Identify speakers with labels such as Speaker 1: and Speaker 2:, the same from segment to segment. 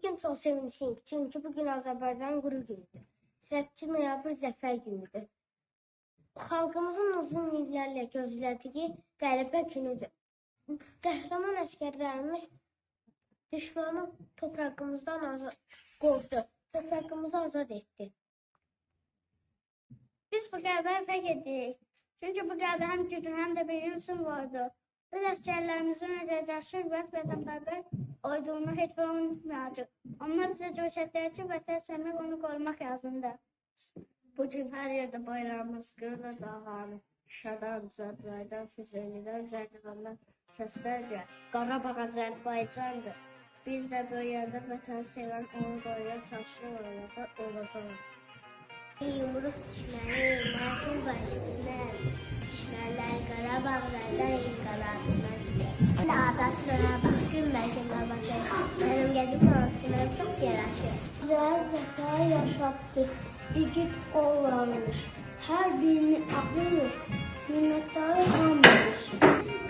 Speaker 1: Bugün çox sevinçliyik, çünki bugün Azərbaycanın qürur günüdür. 8 noyabr Zəfər günüdür. Xalqımızın uzun illərlə gözlədiyi qələbə günüdür. Qəhrəman əsgərlərimiz düşmanı torpağımızdan qovdu, torpağımızı azad etdi.
Speaker 2: Biz bu qələbəyə fəxr edirik. Çünki bu qələbə həm gücün, həm də bir simvoldur. Biz əsgərlərimizin necə cəsur və vətənpərvər olduğunu heç vaxt unutmayacağıq. Onlar bizə göstərdilər ki, vətən sevmək, onu qorumaq lazımdır.
Speaker 1: Bugün hər yerdə bayrağımız görünür, dağlarını, Şuşadan, Cəbraydan, Füzelidən, Zərdivandan səslər gəlir. Qarabağ Azərbaycandır. Biz də böyüyəndə vətəni sevən, onu qoruyan, çalışan olacaq. Yumruq düşməni, məsul başqılar, düşmənlər Qarabağlardan inqilablar. Dağdatlara bax, günbəgimə baxır, mənim gedib anlatmalarım çox yaraşır. Zəhəz vətəni yaşatdı, igid oğlanmış, hər birini ağlıyıq, minnətdarı hamıymış.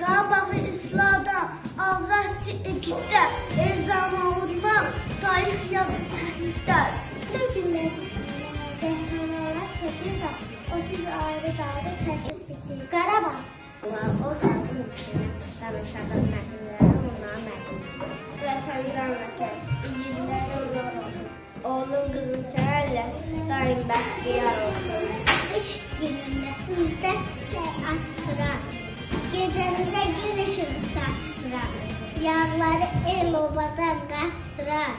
Speaker 1: Qarabağı İslam'da, azaddır igiddə, ezana vurmaq, tarix yazı səhiflər. Bütün günlər düşünürlər, qəhrəmanlar çəkirlər, 30 ayrı dağda təşrif edilir. Qarabağ. O dağın içində danışacaq nəsillərə onların məhkumdur. Vətəndən vətən, igidlərə ular olsun. Oğlun qızın sənərlə daim bəxtiyar olsun. Qış günündə üzdə çiçək açdırar, gecəmizə gün ışığı saçdırar, yağları el obadan qaçdırar.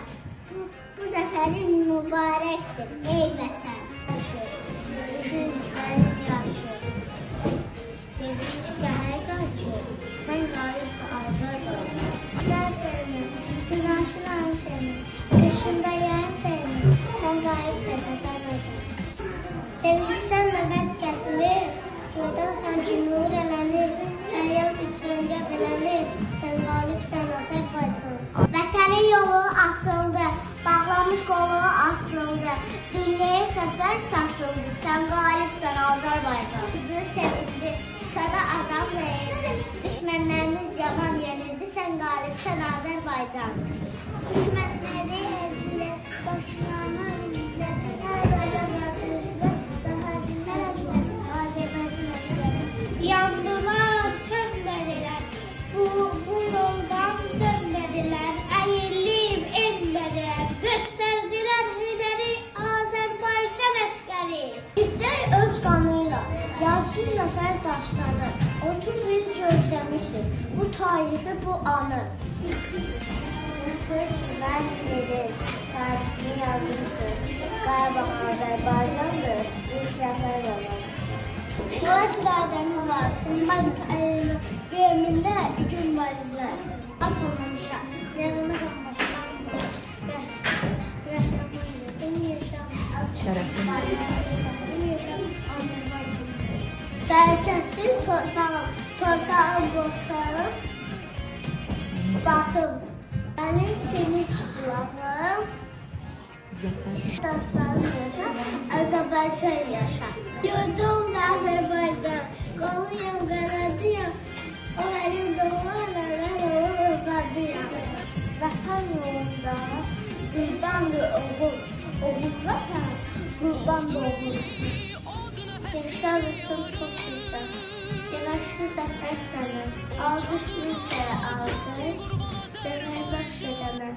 Speaker 1: Bu zəfərin mübarəkdir, ey vətən. Düşün istəyim yaşır, sevinç qəhər qaçır, sən qalibsə azar qalır. Gəl sevmir, günahşılan sevmir, qışında yayın sevmir, sən qalibsən azar qalır. Sevincdən nəfəs kəsilir, göydən sanki nur elənir, fəryad üçləncə belənir, sən qalibsən Azərbaycan. Vətənin yolu açıldı, bağlanmış qolu açıldı, dünyaya səfər saçıldı, sən qalibsən Azərbaycan. Gün sevindi, Şuşada azam verildi, düşmənlərimiz yaman yenildi, sən qalibsən Azərbaycan. Düşmənləri evdilər, başlarına indilər, hər bayramlar düzdür, daha dinlərlər, Azərbaycan əsgəri. Yandılar, sönmədilər, bu yoldan dönmədilər, əyilib enmədilər, göstərdilər hünəri Azərbaycan əsgəri. Gidək öz qanıyla, yazdı zəfər dastanı, 30 il gözləmişdir, bu tarihi, bu anı. Qız mən verir, tarixini yazmışdır, Qarabağ Azərbaycandır, ilk zəfər yalanır. Şuatlardan havasın, bank ayını, görmünlər, gün varırlar. Atılmışa, nəğmə qalmışlar, rəhmanlıqın yaşam, Azərbaycanın yaşam, Azərbaycanın. Dərçətli torpağım boşalım, batım. Mənim temiz qulağım, dastanı yaşa, Azərbaycan yaşa. Yurdum da Azərbaycan, qoluyum, qanadıyım, o mənim doğmalarım, ovladıyım. Vətən yolunda qurbandır oğul, oğul vətən, qurbandır oğul üçün. Gençler rütüm çok yaşa, yanaşlı zəfər sənə, alqış bir kere alqış, demir baş edənə.